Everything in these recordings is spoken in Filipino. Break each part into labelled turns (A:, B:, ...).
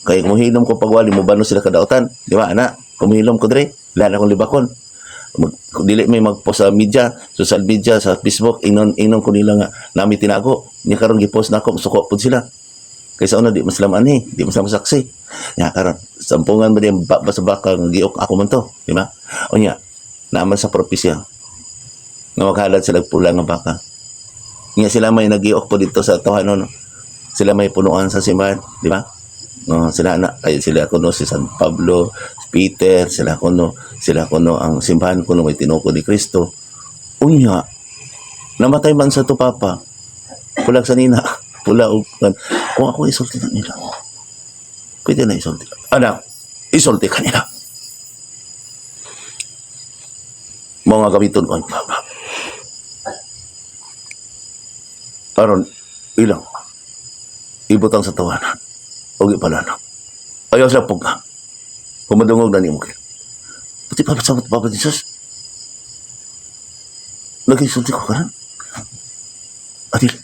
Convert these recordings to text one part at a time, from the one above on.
A: Kaya kumuhilom ko pagwali mo ba no sila kadautan, di ba ana? Kumuhilom ko dire, lala kong libakon. Dili may magpost sa media, social media, sa Facebook, inon ko nila nga nami tinago. Nya karon gipost nako, suko pud sila. Kaysa una di maslaman di maslam saksi. Nya karon sampungan ba di basa baka giok ako man to, di ba? O nya, naman sa propesya. Nga maghalad sila pula nga baka. Nya sila may nagiok po dito sa Tohanon. Sila may punuan sa simbahan, di ba? No, sila na ay sila kuno si San Pablo, si Peter, sila kuno ang simbahan kuno may tinuko ni Kristo. Unya, namatay man sa to papa. Pulag sa nina, pula og kung ako isulti na nila. Pwede na isulti. Anak, isulti ka nila. Mga gamiton ko papa. Aron ilang ibutang sa tawanan. Ogi pala na. Ayaw siya pugka. Pumadungog na ni mo kayo. Pati papasamot Papa Jesus. Nag-isulti ko ka rin. Adil.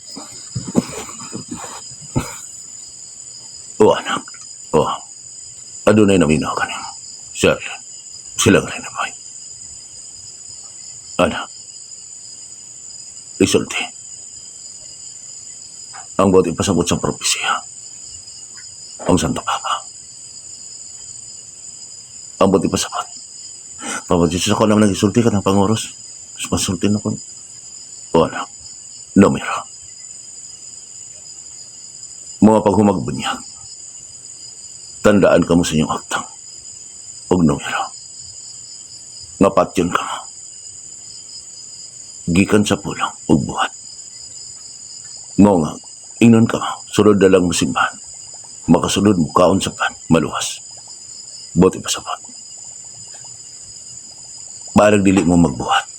A: O anak. O. Adunay naminaw ka niyo. Sila ka rin na ba? Anak. Isulti. Ang buhat ipasabot sa propesya. Ang Santo Papa. Ang buti pa sapat. Papa Jesus, ako naman nag-isulti ka ng pangoros. Tapos masulti na ko. O anak, numero. Mga paghumagbunyag. Tandaan ka mo sa inyong aktang. O numero. Ngapat yun ka mo. Gikan sa pulang o buhat. Ngongag, ingnon ka mo. Sunod na lang musimbahan. Makasunod mo kaon sa pan, maluwas. Buti pa sapat. Parang dili mo magbuhat.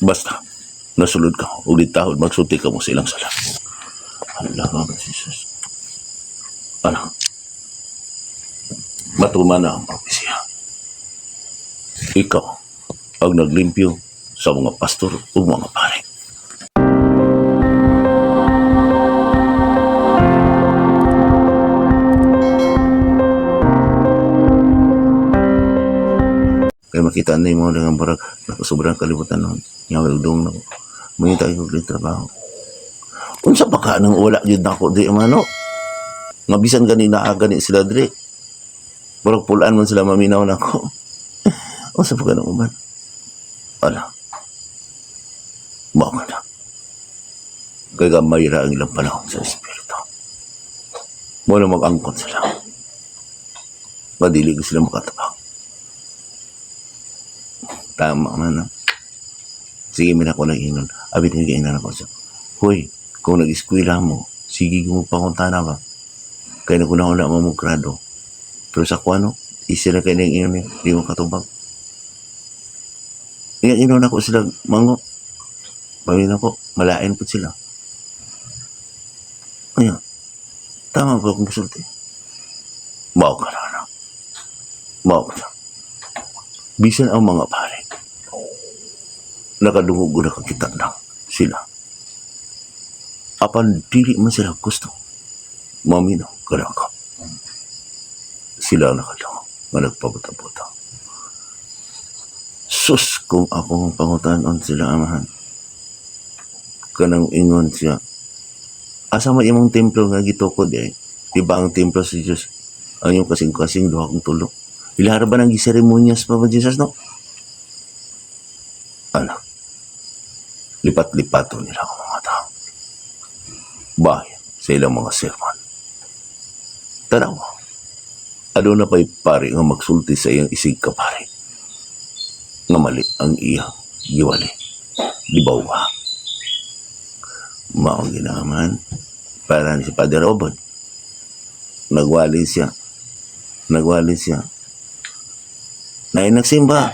A: Basta, nasulod ka, ulit tahod, magsulti ka mo silang sala. Allah nga Jesus. Ano? Matuma na ang propesya. Ikaw, ang naglimpyo sa mga pastor o mga pare. Kaya makita na yung mga dengan barag sobrang kalibutan nun. Ngawal doon na mangita ko ulit trabaho. Unsa pa ka nang wala yun ako di mano? Nga bisan ganina agani sila dire. Barag pulaan man sila maminaw na ako. Unsa pa ka nang uban? Ala. Baka na. Kaya mayra ang ilang panahon sa Espiritu. Muna mag-angkot sila. Madili ko sila makatabang. Tama man na. Sige, mina ko nag-inon. Abit hindi kainan ako siya. Hoy, kung nag-eskwila mo, sige mo panguntana ba? Kaya na ko na mo grado. Pero sa kuano, isira kayo ng inon di mo katubag. Inon ako sila, mango. Pawin ako, malain po sila. Ayan, tama ba kung gusulti? Mau ka na. Mau ka na. Bisan ang mga pare, nakadungog na kakita lang sila. Apan dili man sila gusto, maminaw ka. Sila nakadungog, nga nagpabuta-buta. Sus, kung akong pangutanon sila amahan, kanang ingon siya, asa man imong templo nga gitukod diba ang templo si Diyos, ang yung kasing-kasing duha kong tulok. Ilahara ba ng seremonyas pa ba Jesus, no? Ano? Lipat-lipato nila ang mga tao. Bahay sa ilang mga sermon. Tanaw, ano na pa'y pari nga magsulti sa iyang isig ka pari? Nga mali ang iyang giwali. Di ba wa? Maong ginaman, para si Padre Robert. Nagwali siya. Na nagsimba,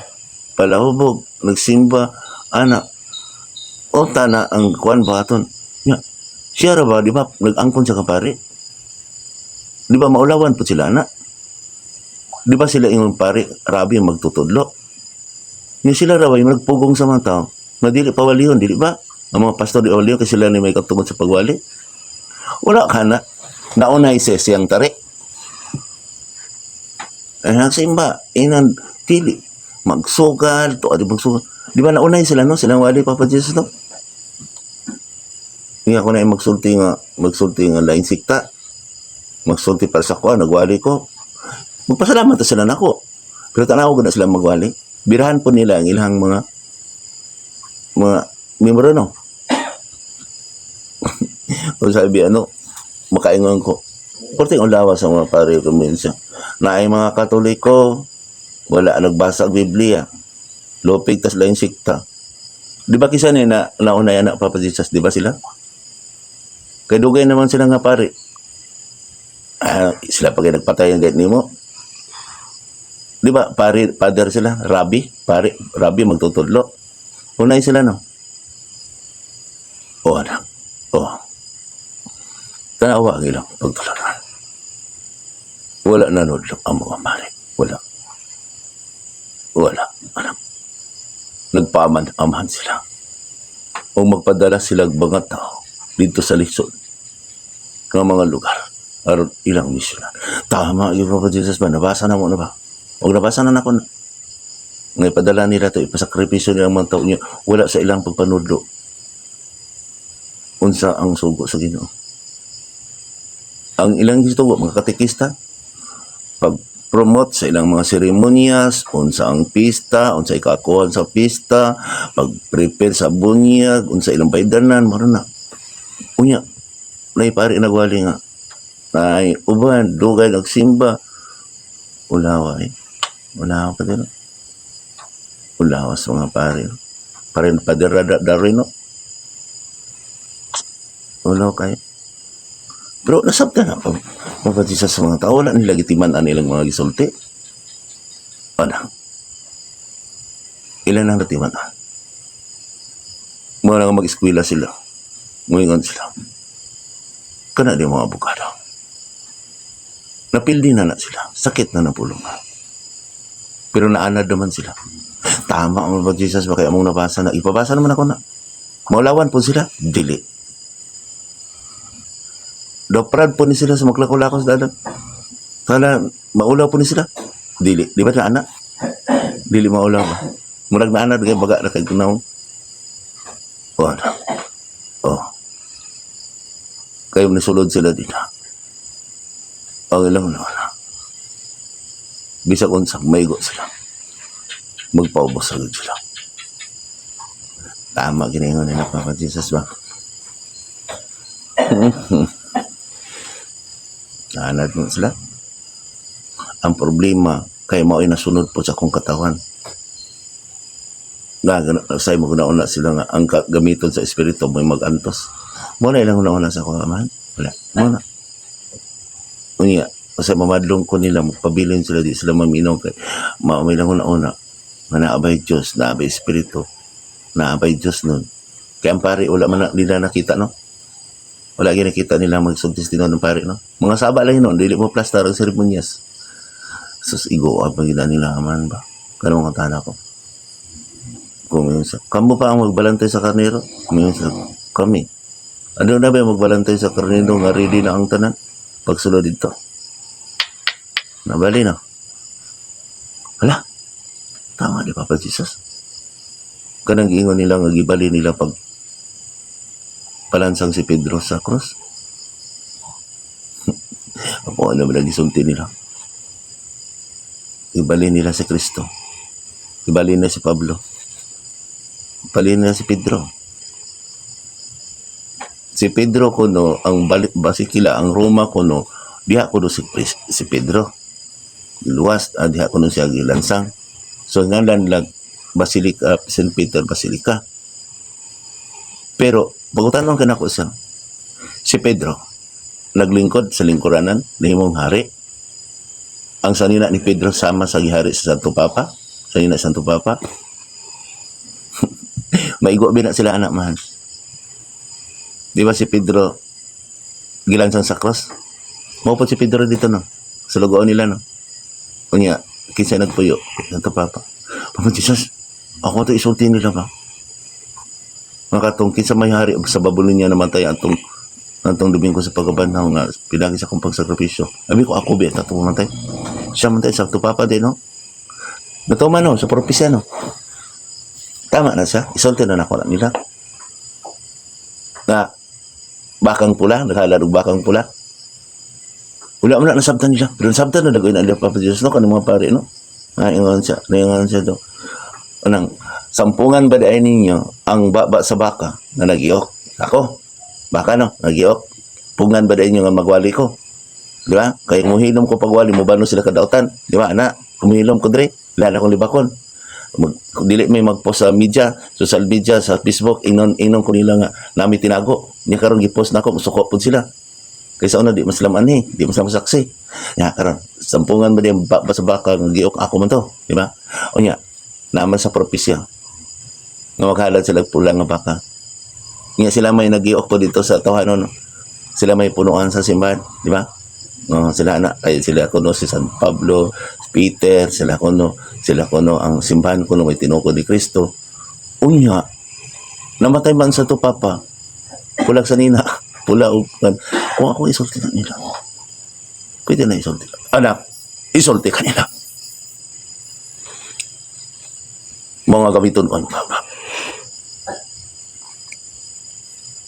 A: palahubog, nagsimba, anak, o tana ang kuwan baton. Siya ra ba, di ba, nag-angkon sa kapari? Di ba maulawan po sila, anak? Di ba sila yung pari, rabi yung magtutudlo? Yung sila ra ba, yung nagpugong sa mga tao, na dili pawaliyon, dili ba? Ang mga pastor di pawaliyon kasi sila ni may katungod sa pagwali. Wala ka na. naunay siyang tarik. Nagsimba, inan, dili, magsugal, to, adi magsugal. Di ba naunay sila, no? Silang wali, Papa Jesus, no? Hindi ako na magsulti nga lain sikta. Magsulti para sa kuha, nagwali ko. Magpasalamat na sila na ako. Pero tanaw ko na sila magwali. Birahan po nila ang ilang mga membro, no? Kung sabi, makaingon ko. Porting ulawa sa mga pare kumensya. Na ay mga Katoliko, wala nagbasa ang Biblia. Lopig tas lain sikta. Di ba kisa ni na naunay anak Papa Jesus, di ba sila? Kaya dugay naman sila nga pare. Sila pag nagpatayan kahit nimo. Di ba, father sila, rabbi magtutudlo. Unay sila, no? Anak. Tanawa ang ilang pagtularan. Wala na nudlok ang mga pare. Wala, anak. Nagpaaman-amahan sila. O magpadala sila mga tao dito sa lisod ng mga lugar. Aron ilang misyonan. Tama, yung Papa Jesus ba? Nabasa na mo na ba? O nabasa na ako na. Ngay padala nila ito, ipasakripisyo nilang mga tao niya. Wala sa ilang pagpanudlo. Unsa ang sugo sa Ginoo. Ang ilang gitugo, mga katekista, pag-promote sa ilang mga seremonyas, unsa ang pista, unsa ikakuhan sa pista, pag-prepare sa bunyag, unsa ilang paidanan, maruna. Unya, may pari nagwali nga. Ay, uban, dugay, nagsimba. Ulawa pa din. Ulawa sa mga pari. Parin padirada darin, no? Ulaw kayo. Pero nasabta na mapatisa sa mga tao. Wala nila gitiman nilang mga gisulti. Ilan ang natiman? Mga nga mag-eskwela sila. Nguingon sila. Kana di mga abogado. Napildi na sila. Sakit na napulong. Pero naanad naman sila. Tama ang Papa Jesus. Kaya mong nabasa na. Ipabasa naman ako na. Maulawan po sila. Dili. Doprad po ni sila sa maglako-lako sa dadan. Kala, maulaw po ni sila. Dili. Di ba na anak? Dili maulaw ba? Murag na anak. Baga na kay kunaw. Kayo nisulod sila din. Ilang na wala. Bisa kung sa maygo sila. Magpaubos agad sila. Tama ginayon nila Papa Jesus ba? Naanad mo sila. Ang problema, kay mao ay nasunod po sa akong katawan. Say mo una sila nga, ang gamiton sa espiritu may mag-antos. Muna ilang una sa akong amahan. Wala. Muna. Unya, kasi mamadlong ko nila, magpabilin sila, di sila maminaw kay may lang una nga naabay Diyos, naabay espiritu, naabay Diyos nun. Kaya ang pare, wala man nila nakita, no? Wala ginakita nila magsubtestino ng pare, no? Mga saba lang yun, dili mo plastar ang seremonyas. Sus, igo, abang nila aman ba? Ganun ang tana ko. Kuminsa. Kamu pa ang magbalantay sa karnero? Kuminsa. Kami. Ano na ba magbalantay sa karnero nga ready na ang tanan? Pagsulod dito. Nabali na. Hala. Tama di Papa Jesus. Kanang giingon nila nga gibali nila pag palansang si Pedro sa krus. Ako ano ba gisulti nila? Ibali nila si Kristo. Ibali nila si Pablo. Ibali nila si Pedro. Si Pedro kuno ang balik basikila ang Roma kuno diha kuno si Pedro. Luwas diha kuno siya gilansang. So ngalan lag Basilica St. Peter Basilica. Pero pagutanon kanako siya. Si Pedro naglingkod sa lingkuranan ni himong hari. Ang sanina ni Pedro sama sa gihari sa Santo Papa. Sanina Santo Papa. Maigo bina sila anak man. Di ba si Pedro gilansang sa cross? Maupod si Pedro dito, no? Sa lugoon nila, no? Kunya, kinsa nagpuyo. Santo Papa. Papa Jesus, ako ito isulti nila ba? Makatong kinsa may hari sa babulon niya namatay atong Nantong Domingo sa pagkabanhaw nga pinagi sa kong pagsakripisyo. Abi ko ako biya tato man tay. Siya man tay sakto papa din no. Natuman no sa propesya no. Tama na siya. Isulti na nako na nila. Na bakang pula, naghalarog bakang pula. Wala man na nasabtan nila. Pero nasabtan na dagoy na nila Papa Jesus no kanang mga pare no. Naingon siya do. Anang sampungan ba dai ninyo ang baba sa baka na nagiok? Ako. Baka no, nagiok. Pungan ba dai inyo nga magwali ko? Di ba? Kaya muhilom ko pagwali mo bano sila kadautan. Di ba ana? Kumihilom ko dire. Lala kong libakon. Dili may magpost sa media, social media, sa Facebook, inon ko nila nga nami tinago. Nya karon gipost nako, musuko pud sila. Kaysa una di maslaman ni, di masama saksi. Nya karon sampungan ba di sa baka nga giok ako man to, di ba? O nya, naaman sa propesya. Nga maghalad sila pulang nga baka. Nya sila may nagiok po dito sa tawanon. Sila may punuan sa simbahan, di ba? No, sila na ay sila kuno si San Pablo, Peter, sila kuno ang simbahan kuno may tinukod ni Kristo. Unya, namatay man sa to papa. Pulag sa nina, pula og kung ako isulti na nila. Pwede na isulti. Anak, isulti ka nila. Mga gamiton on papa.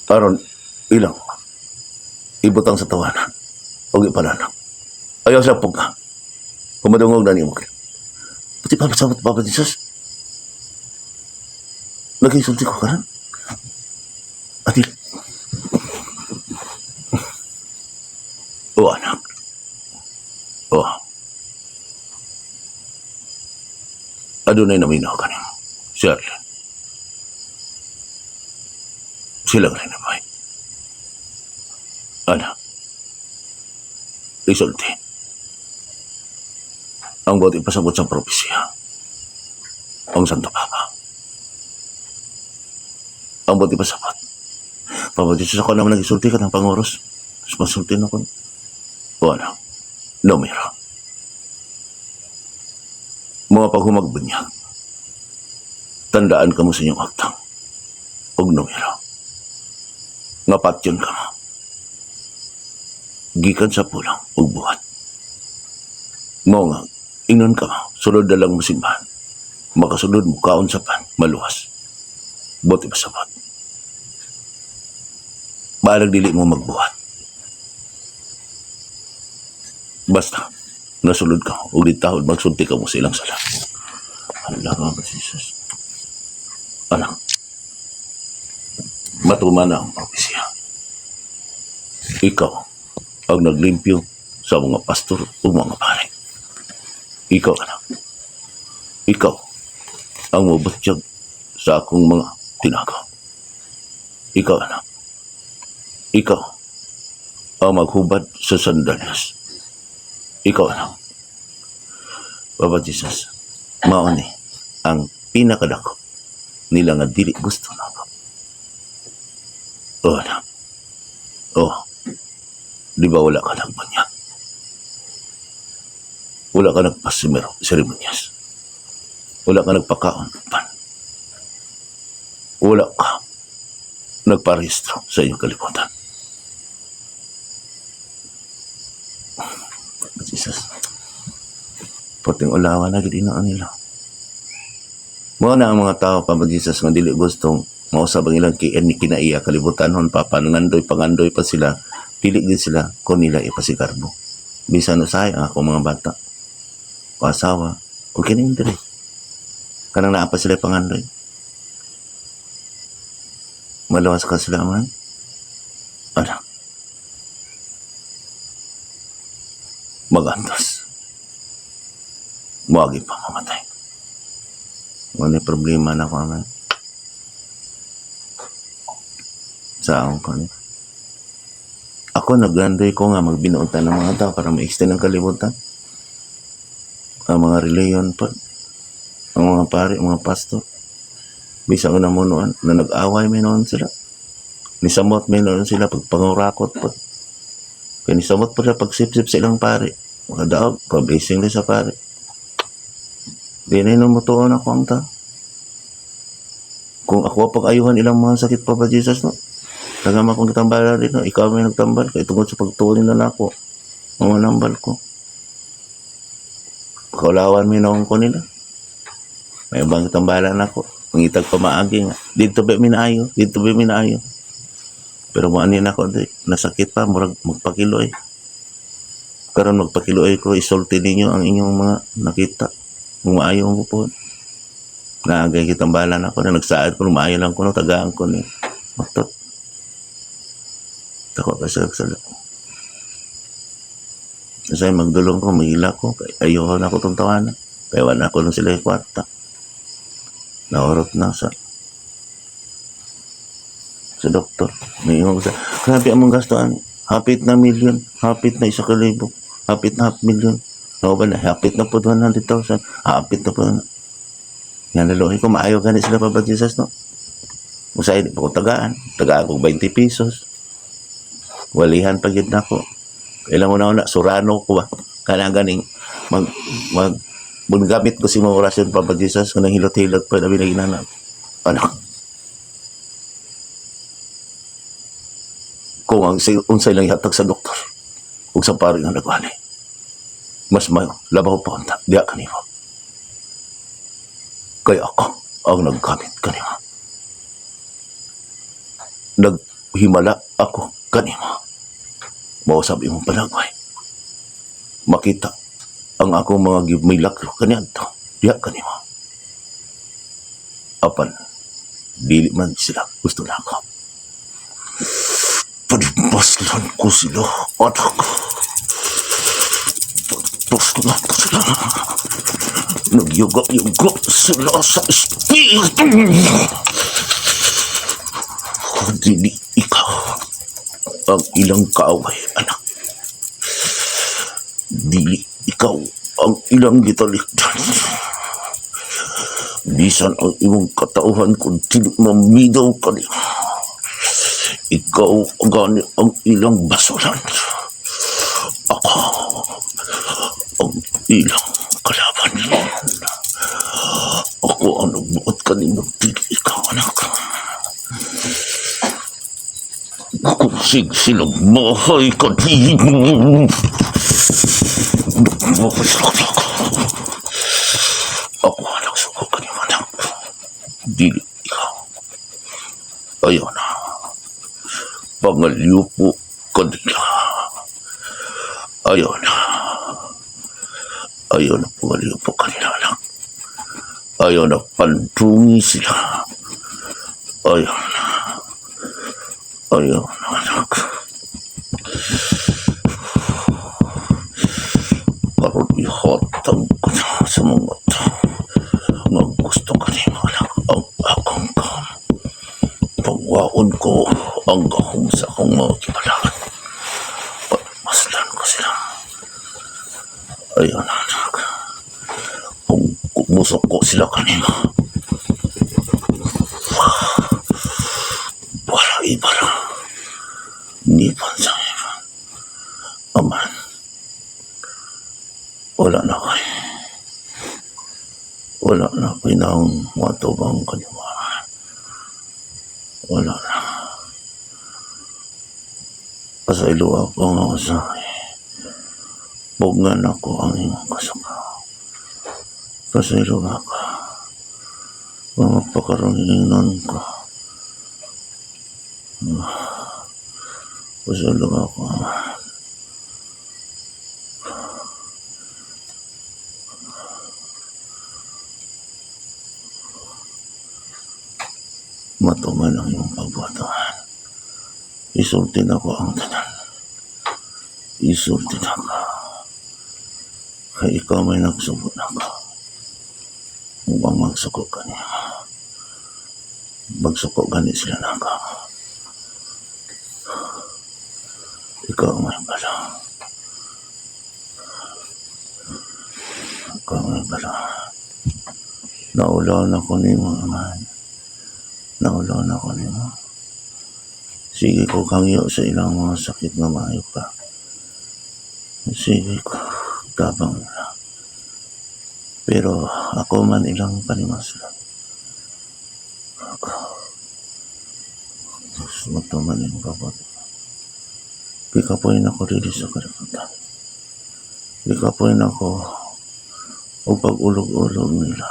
A: Aron ilang ibutang sa tawanan. Huwag ipalanak. Ayaw siya pong ka. Kumadungog na niyo mo kayo. Pati papasabot Papa Jesus. Nag-isulti ko ka rin. Atil. O anak. O. Adunay naminaw ka niyo. Shirley. Silang rin naman. Anak. Isulti. Ang buhat ipasabot sa propesya. Ang Santo Papa. Ang buhat ipasabot. Papa Jesus ako naman nag-isulti ka ng pangoros. Tapos masulti na ko. O ano? Numero. Mga paghumagbanyag. Tandaan ka mo sa inyong aktang. Og numero. Ngapat yun ka mo. Gikan sa pulang ug buhat. Mao nga, ingnon ka mo, sulod na lang mo simbahan. Makasulod mo kaon sa pan, maluwas. Buti pasabot. Balag dili mo magbuhat. Basta, nasulod ka, ug ditahod magsulti ka mo sa ilang sala. Allah nga Jesus. Anak, matuman na ang propesya. Ikaw, ang naglimpyo sa mga pastor o mga pare. Ikaw, anak. Ikaw, ang mabutyag sa akong mga tinagaw. Ikaw, anak. Ikaw, ang maghubad sa sandalyas. Ikaw, anak. Papa Jesus, mao ni ang pinakadako nila nga dili gusto na ako. O, anak. O, di ba wala ka nagbunyag? Wala ka nagpaseremonyas. Wala ka nagpakaon ng pan. Wala ka nagparehistro sa iyong kalibutan. Jesus. Puting ulawa na gid na nila. Mo na ang mga tao Papa Jesus nga dili gustong mausab ang ilang kinaiya kalibutan hon papa pangandoy pa sila. Pili din sila kung nila ipasikarbo. Bisan usay ang akong mga bata. Pasawa. O kinin dire. Kanang naapa sila pangandoy. Malawas ka sila man. Ano? Magantos. Muagi pa mamatay. Wala problema na ko man. Sa akong kanina. Ako naggandoy ko nga magbinuuntan ng mga tao para ma-extend ang kalibutan. Ang mga reliyon pa. Ang mga pare, mga pastor. Bisa ko na mo noon na nag-away may noon sila. Nisamot may noon sila pagpangurakot pa. Kaya nisamot pa sila pagsip-sip sa ilang pare. Mga daog, pa-blessing din sa pare. Di na yun mutuon ako ang ta. Kung ako pag-ayuhan ilang mga sakit pa ba Jesus no? Tagama kong kitambala rin, no? Ikaw may nagtambal kay tungkol sa pagtuon nila na ako. Mga nambal ko. Kaulawan may naong ko nila. May ibang kitambala na ako. Pangitag pa maagi nga. Dito ba minaayo? Dito ba minaayo? Pero maanin ako, di. Nasakit pa, murag magpakiloy. Karon magpakiloy ko, isulti ninyo ang inyong mga nakita. Kung maayo ko po. Naagay kitambalan ako na nagsaad ko, maayo lang ko, no, tagaan ko ni. Matot. Tako kasi sala. Kasi magdulong ko, mahila ko. Ayoko na ako itong tawanan. Kaya wala ko nung sila yung kwarta. Naorot na sa doktor. May ko sa, grabe among gastuan. Hapit na million. Hapit na 1,000. Hapit na 500,000. No ba na? Hapit na po 100,000. Hapit na po. Yan laloy ko. Maayaw ganit sila pa ba Jesus, no? Usay, di pa ko tagaan. Tagaan ko 20 pesos. Walihan pag yun na ko. Kailang una-una, surano ko ba? Kailang ganing gamit ko si mga orasyon pa ba Jesus kung hilot-hilot pa na binaginan. Anak. Kung ang unsay lang ihatag sa doktor ug sa pari nga nagwali. Mas may labaw pa unta. Diya kanimo. Kaya ako ang naggamit kanimo. Naghimala ako kanimo. Mao sabi mo palagway. Makita ang ako mga milagro kaniadto. Diya kanimo. Apan dili man sila gusto na ako. Pagpaslan ko sila, anak. Pagpaslan ko sila. Nagyuga-yuga sila sa espiritu. Dili ikaw ang ilang kaaway, anak. Dili ikaw ang ilang gitalikdan. Bisan ang imong katauhan kung dili mamidaw ka niya. Ikaw gani ang ilang basulan. Ako ang ilang kalaban. Ako ang nagbuot kanino. Dili ikaw, anak. Kusig silang mahay kanino. Mahay silang ako. Ako ang nagsuko kanino, anak. Dili ikaw. Ayaw na. Pangaliw po kanila. Ayaw na. Ayaw na pangaliw po kanila, anak. Ayaw na pandungi sila. Ayaw na. Ayaw na, anak. Karoon ihatag ko na sa mga nga gusto kanila, anak. Ang akong pagwaon ko ang gahong sa akong mga kibalangan. Maslan ko sila. Ayaw na, anak. Kung kumusok ko sila kanina, wala iba na. Nipan sa iba. Aman. Wala na kayo. Wala na kayo ng matubang kanimaan. Wala na. Pasaylo ako nga usahay. Bugngan ako ang imong kasama. Pasaylo ako. Mga pakaroningan ko. Pasaylo ako. Matuman ang iyong pagbuhatan. Isultin ako ang tanan. Isultin ako. Kaya ikaw may nagsuko na ako. Upang magsuko ka niya. Magsuko gani sila na ako. Ikaw may bala. Ikaw may bala. Naulaw na ko ni mga man. Naulaw na ko ni mga. Sige ko kangyo sa ilang mga sakit na maayo ka. Sige ko, tabang na. Pero ako man ilang panimaslan. Ako. matuman yung kapag. Ikapoy na ko dito sa kalibutan. Ikapoy na ko o pag-ulog-ulog nila.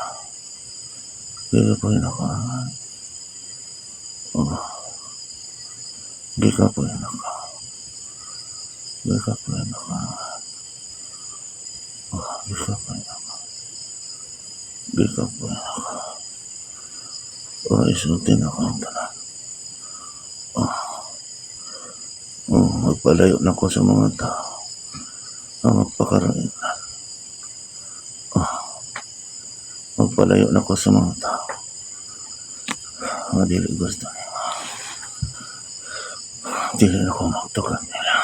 A: Ikapoy na ko. Ikapoy na ko. Ikapoy na ko. Ikapoy na ko. Ikapoy na ko. Isutin ako ang tanan. Magpalayo na ko sa mga tao. Magpakarainan. Magpalayo na ko sa mga tao. Dili gusto nila. Dili na ko magtukan nila.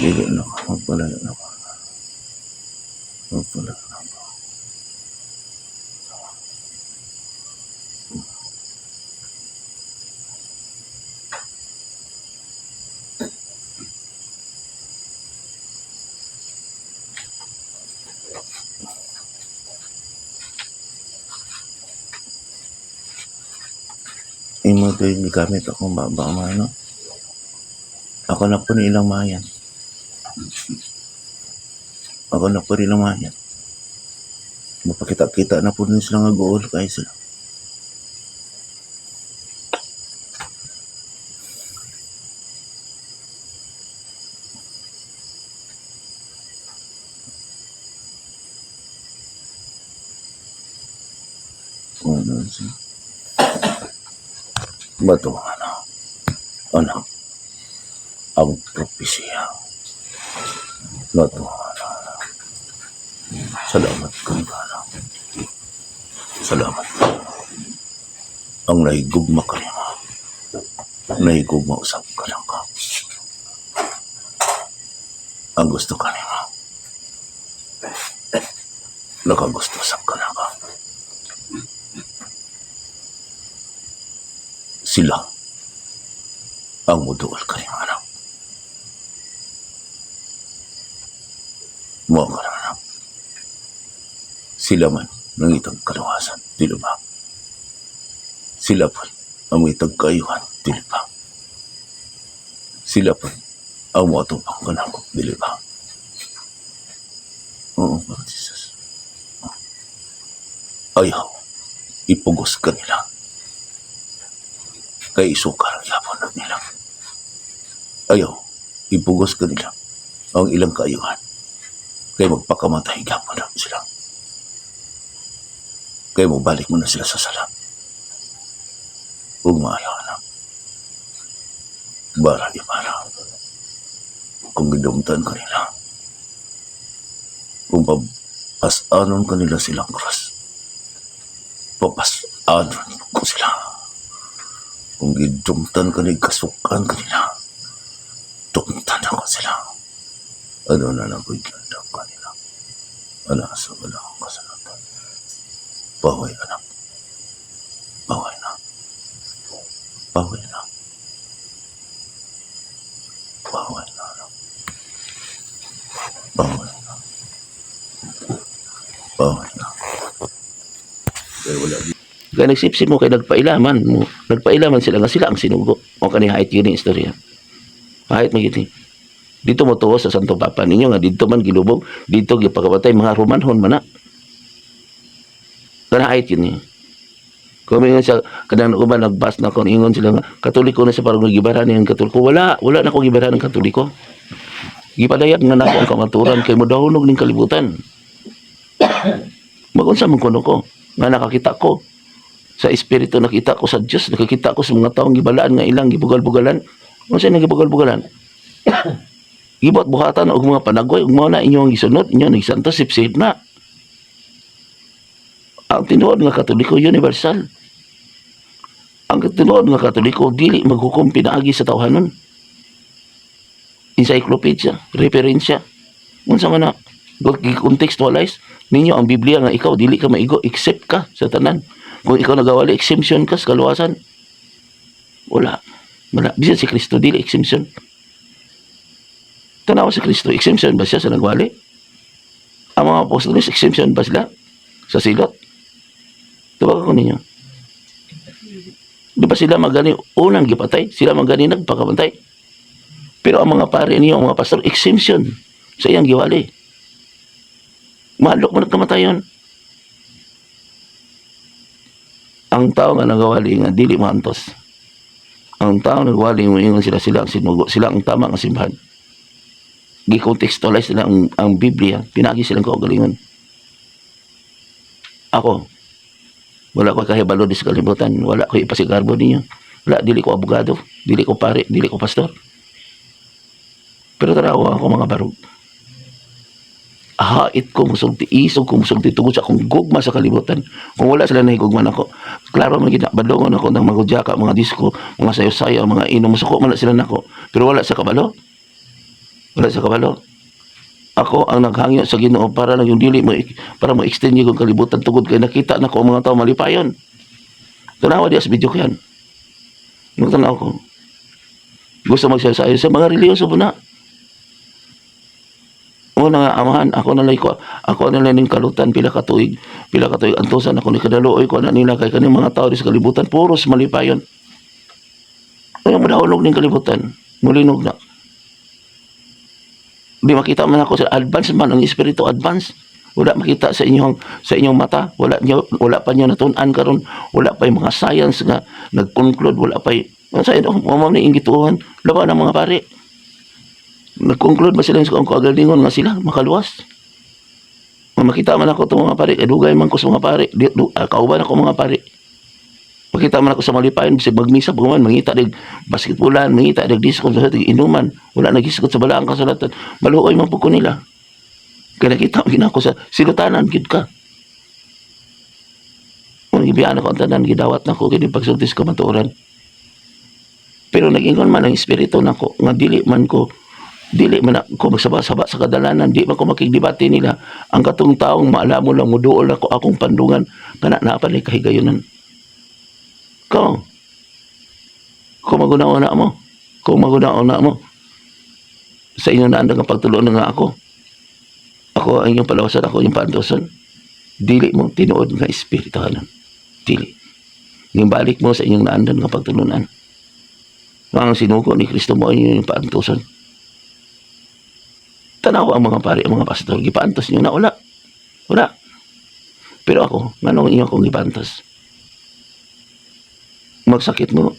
A: Dili na ko. Magpalayo na ko. Magpalayo na ko. Imo ito yung gamit akong baba ano. Ako na po nilang mayan. Ako na po nilang mayan. Mapakita-kita na po nila sila nga goal kaya sila. Bato ano ang propesya. Bato salamat kang ano. Salamat. Ang nahigugma ka niya. Nahigugma usap ka lang ka. Ang gusto ka niya. Nakagusto usap ka lang ka. Sila ang muduol ka rin anak. Mga ka rin anak. Sila man ng itang kalawasan, dili ba? Sila pa ang itang kaayuhan, dili ba? Sila pa ang matupang kanako, dili ba? Oo, Lord Jesus. Ayaw, ipugos ka nila. Kay isukar ang yapon nila. Ayaw, ipugos ka nila ang ilang kaayuhan. Kay magpakamatay yapon na sila. Kay magbalik mo na sila sa sala. Huwag maayaw na. Bara di bara. Kung gidumtan ka nila. Kung papasanon ka nila silang cross. Papasanon ko sila. Kung gidumtan ka nila, kasukan ka nila. Dumtan ako sila. Ano na lang ko'y gandang kanila. Ana sa walang kasalatan. Baway anak. Baway na. Baway na. Baway na anak. Baway na. Baway na. Kaya wala di.
B: Kaya nagsipsip mo kay nagpailaman mo. Nagpailaman sila nga sila ang sinugo. O kanihait yun yung istorya. Kahit magiging. Dito mo tuwa sa Santo Papa ninyo nga dito man gilubog. Dito gipakabatay mga Romanhon man na. Kanihait yun eh. Kung ingon siya, kadang uban nagbas na kung ingon sila nga, Katoliko na siya parang nagibaran ng Katoliko. Wala na ko gibaran ng Katoliko. Gipadayag nga na ako ang kamaturan kay mo dahunog ng kalibutan. Magunsa man kuno ko. Nga nakakita ko. Sa espiritu nakita ko sa Diyos. Nakakita ko sa mga taong gibalaan nga ilang gibugal-bugalan. Ano siya nagibugal-bugalan? Gibot buhatan og mga panagway. Ug mao na inyong gisunod. Inyong nagsantos sip-sip na. Ang tinuod nga Katoliko universal. Ang tinuod nga Katoliko dili maghukom pinaagi sa tawhanon. Encyclopedia, referensya. Unsa man na contextualize ninyo ang Biblia nga ikaw dili ka maigo except ka sa tanan. Kung ikaw nagawali exemption ka sa kaluwasan. Wala. Bisan si Kristo dili exemption. Tanawa si Kristo exemption ba siya sa nagwali? Ang mga apostoles exemption ba sila sa silot? Diba kung ninyo. Di ba sila magani unang gipatay? Sila magani nagpakabantay. Pero ang mga pare niyo, ang mga pastor, exemption sa iyang giwali. Mahalok mo nagkamatayon. Ang tao nga nagawali nga dili maantos. Ang tao nagawali mo ingon sila ang sinugo, sila ang tama nga simbahan. Gi-contextualize nila ang Biblia, pinagi silang kaugalingon. Ako, wala ko kahibalo di sa kalibutan, wala ko ipasigarbo ninyo. Wala, dili ko abogado, dili ko pare, dili ko pastor. Pero tarawa ako mga barog. Hait ko musulti, isog ko musulti tungod sa akong gugma sa kalibutan. Kung wala sila nahigugman ako, klaro man gina, badlongon ako ng magudyaka, mga disko, mga sayo-sayo, mga inom, musuko man na sila nako. Pero wala sa kabalo. Wala sa kabalo. Ako ang naghangyo sa Ginoo para lang yung dili mo, para mo-extend yung kalibutan tungod kay nakita na ko ang mga tao malipayon. Tanawa diya sa video ko yan. Nung tanaw ko, gusto magsasayo sa mga reliyoso po na. Una nga amahan, ako na lang ning kalutan pila ka tuig antusan ako ni kadaluoy ko na nila kay kaning mga tao sa kalibutan puros malipayon. Ay mo daulog ning kalibutan, mulinog na. Di makita man ako sa advance man ang espiritu advance. Wala makita sa inyong mata, wala pa niyo natun-an karon, wala pa yung mga science nga nag-conclude, wala pa yung sa ino mo ni ingituhan laban ng mga pare. Nag-conclude ba sila sa kagalingon nga sila makaluwas? Makita man ako itong mga pare, dugay man ko sa mga pare, kauban ako mga pare. Makita man ako sa malipayon, bisag magmisa, buman, mangita dig basketballan, mangita dig disco, sa inuman, wala nagiskot sa balaang kasulatan, maluoy man po ko nila. Kaya nakita ko sa silutanan, gid ka. Kung ibiyaan ako ang tanan, gidawat na ko, kaya pagsultis ko matuoran. Pero nag-ingon man ang espiritu na ko, nga dili man ako magsaba-saba sa kadalanan, di man ko makigdebate nila. Ang katong taong maalamo lang mo dool ako akong pandungan, kana naapalay kahigayonan. Kung magunaon na mo, sa inyo na andang pagtuloon na nga ako ang inyong palawasan, ako yung paantosan, dili mo tinuod nga espirituhanan, dili. Yung balik mo sa inyong naandan nga pagtulunan. Ang sinugo ni Kristo mo ay yung paantosan. Tanaw ang mga pari, ang mga pastor, gipaantos nyo na, wala. Pero ako, nganong inyo akong gipantos? Magsakit mo,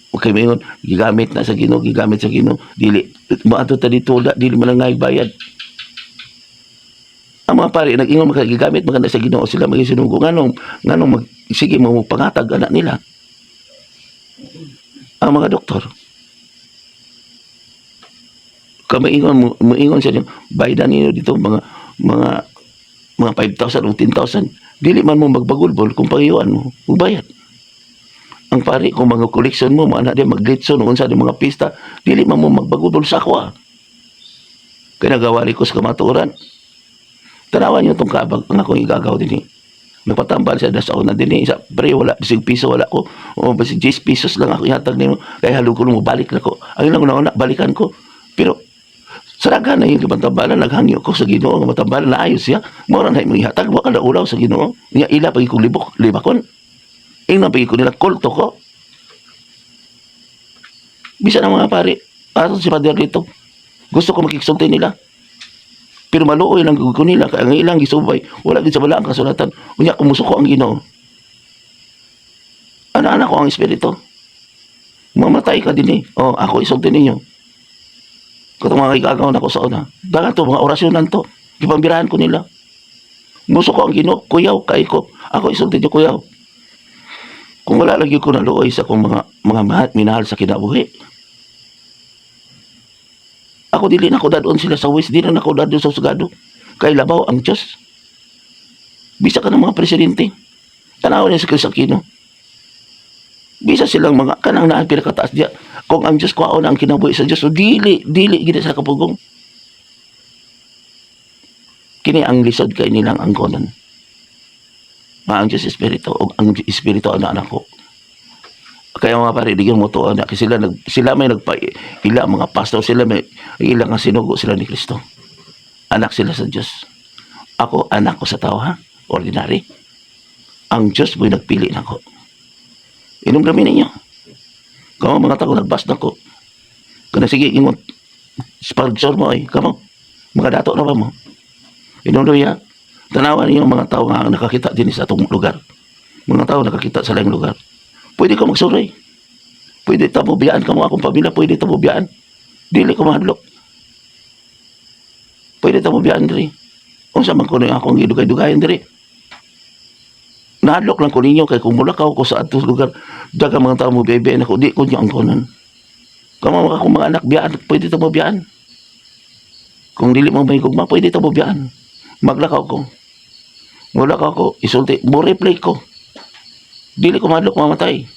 B: okay mo gigamit sa Ginoo, dili, maato ta dito, dili man lang bayad. Ang mga pari, nag-ingon gigamit maganda sa Ginoo, sila magisinugo, nganong sige mo pangatag anak nila. Ang mga doktor, maingon siya, baydan ninyo dito, mga 5,000 o 10,000, dili man mo magbagulbol kung pangiyuan mo, bayad. Ang pari, kung mga koleksyon mo, mga na maglitson, kung sa mga pista, dili man mo magbagulbol sa akwa. Kaya nagawali ko sa kamaturan. Tanawan nyo itong kabag, ang akong igagaw din eh. Nagpatambal siya sa una din eh. Isa, pre, wala, bisig piso wala ko. O bisig 10 pesos lang ako ihatag nimo. Kaya halo ko mo, balik na ko. Ang ilang una, balikan ko. Pero, saraga na yung kabantambalan, naghangyo ko sa Ginoo, nga matambalan na ayos siya. Mura na yung ihatag, wala na ulaw sa Ginoo. Nga ila, pagi kong libakon. Ina pagi ko nila, kulto ko. Bisa na mga pare, ato si Padre dito. Gusto ko makiksulti nila. Pero maluoy lang ko nila, kaya ang ilang gisubay, wala din sa balaang kasulatan. Unya, kumuso ko ang Ginoo. Ana-ana ko ang espiritu. Mamatay ka din eh. O, ako isulti ninyo. Katong mga igagaw na ko sa una. Dagan to, mga orasyonan to. Ipambirahan ko nila. Gusto ko ang Ginoo, kuyaw, kay ko. Ako isulti nyo, kuyaw. Kung wala lagi ko naluoy sa akong mga minahal sa kinabuhi. Ako dili na ko dadon sila sa wis, dili na ko dadon sa sugado. Kay labaw ang Diyos. Bisa ka ng mga presidente. Tanaw niya sa Krisakino. Bisa silang mga kanang naan pinakataas diya. Kung ang Diyos kuhaon ang kinabuhi sa Diyos, so dili gina sa kapugong. Kini ang lisod kay nilang angkonon. Ang Diyos Espiritu, o ang Espiritu ang anak ko. Kaya mga pare, digyan mo to, anak. Sila may ila, mga pastor, sila may ilang ang sinugo sila ni Kristo. Anak sila sa Diyos. Ako, anak ko sa tao, ha? Ordinary. Ang Diyos mo'y nagpili nako. Inom kami ninyo. Kamo mga tao nagbas nako. Kana sige ingon sponsor mo ay kamo. Mga dato na ba mo? Inom ya. Tanawan niyo mga tao nga nakakita din sa atong lugar. Mga tao nakakita sa laing lugar. Pwede ka magsuray. Pwede ta mo biyaan kamo akong pamilya, pwede ta mo biyaan. Dili ko mahadlok. Pwede ta mo biyaan diri. Unsa man kuno akong gidugay-dugayan diri. Nahadlok lang ko ninyo kay kung mulakaw ko sa atos lugar, daga mga tao mo bebe na ko di ko niyo ang kunon. Kamo mga akong mga anak biyaan, pwede ta mo biyaan. Kung dili mo may gugma, pwede ta mo biyaan. Maglakaw ko. Mulakaw ko, isulti, mo replay ko. Dili ko mahadlok mamatay.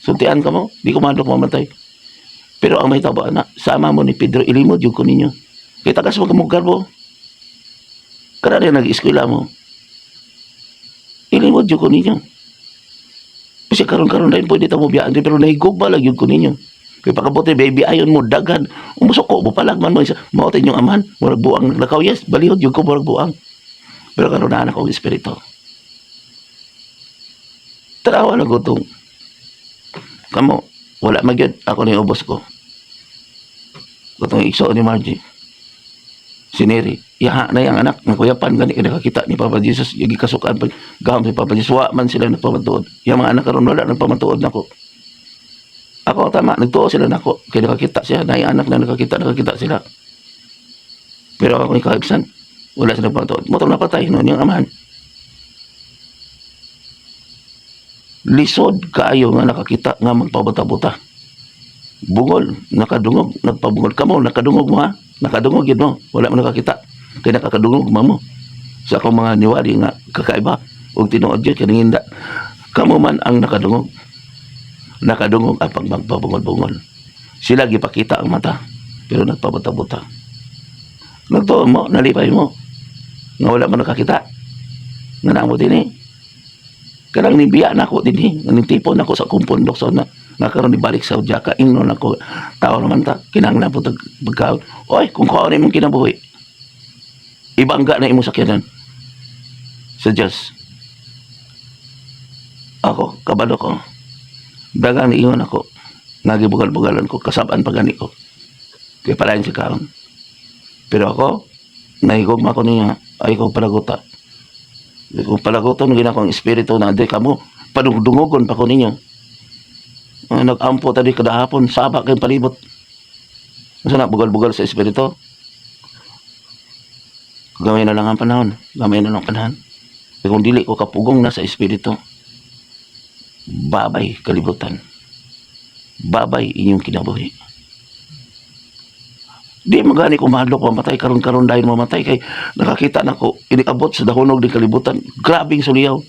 B: Sultian ka mo, di ko mahadlok mamatay. Pero ang may taba na, sama mo ni Pedro, ilimod yung ko ninyo. Kaya tagas mo kamong garbo. Kada rin nag-eskwela mo. Ilimod yung ko ninyo. Kasi karon-karon dahil pwede ta mo biyaan, pero nahigugba lang yung ko ninyo. Kaya pakabuti, baby, ayon mo, dagan. Umusok ko, bupalagman mo, mautin yung amahan, murag buang naglakaw, yes, balihod yung ko, murag buang. Pero karon na anak ko, espiritu. Tarawa na gutong. Kamu, wala magyod, ako na yung ubos ko. Gutong ikso ni Margie. Sineri, yaha na yung anak, nagkuyapan, gani nakakita ni Papa Jesus, yung ikasukan, gawin si Papa Jesus, wa man sila nagpamatuod. Yung mga anak karon wala, nagpamatuod na ko. Ako, tama, nagtuo sila na ako, kaya nakakita siya, na yung anak na nakakita sila. Pero ako yung kaibsan, wala sila nagpamatuod. Motong napatay, noon yung amahan. Lisod kaayo nga nakakita nga magpabuta-buta. Bungol, nakadungog, nagpabungol ka mo, nakadungog mo ha? Nakadungog yun mo, wala mo nakakita. Kaya nakakadungog mo. Sa akong mga niwali nga kakaiba, huwag tinuod yun, kaninginda. Kamu man ang nakadungog. Nakadungog at magpabungol-bungol. Sila gipakita ang mata, pero nagpabuta-buta. Nagtuon mo, nalipay mo. Nga wala mo nakakita. Nga naamo din eh. Karang nibiya na ako din eh. Nintipon ako sa kumpundok so na nakaroon ibalik sa Udyaka. Ingnon ako. Tao naman ta. Kinanglan po pagkaon. Oy, kung kaon na mong kinabuhi. Ibangga na imo sakyanan. Sa Diyos. Ako, kabalo ko. Dagang niingon ako. Nagibugal-bugalan ko. Kasabaan pagani ko. Kaya palayan si kaon. Pero ako, nahigugma ko niya. Ay ko palaguta. Kung palaguton, gina ko ang espiritu na di ka mo, padungdungogon pa ko ninyo. Nag-ampo tadi kadahapon, sabak kayong palibot. Masa na, bugal-bugal sa espiritu. Gamay na lang ang panahon. Gamay na lang ang panahon. Kung dili ko kapugong na sa espiritu, babay kalibutan. Babay inyong kinabuhi. Di magani ko mahadlok mamatay karon-karon dahil mamatay kay nakakita na ko iniabot sa dahonog di kalibutan. Grabing suliyaw.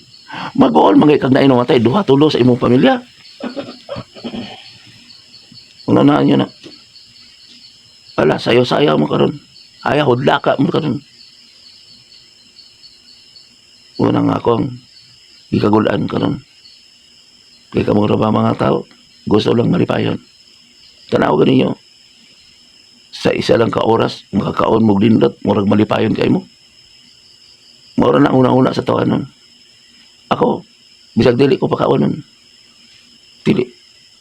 B: Mag-ool mga kag naay mamatay duha tulo sa imong pamilya. Una na nyo na. Ala sayo-sayo mo karon. Ayaw hudlaka mo karon. Una nga akong ikagulan karon. Kay kamo ra ba mga tao gusto lang malipayon. Tanaw ganinyo. Sa isa lang ka oras, makakaon mo lindot, murag malipayon kay mo. Mura na una-una sa tawanon. Ako, bisag dili ko pakaonon. Dili.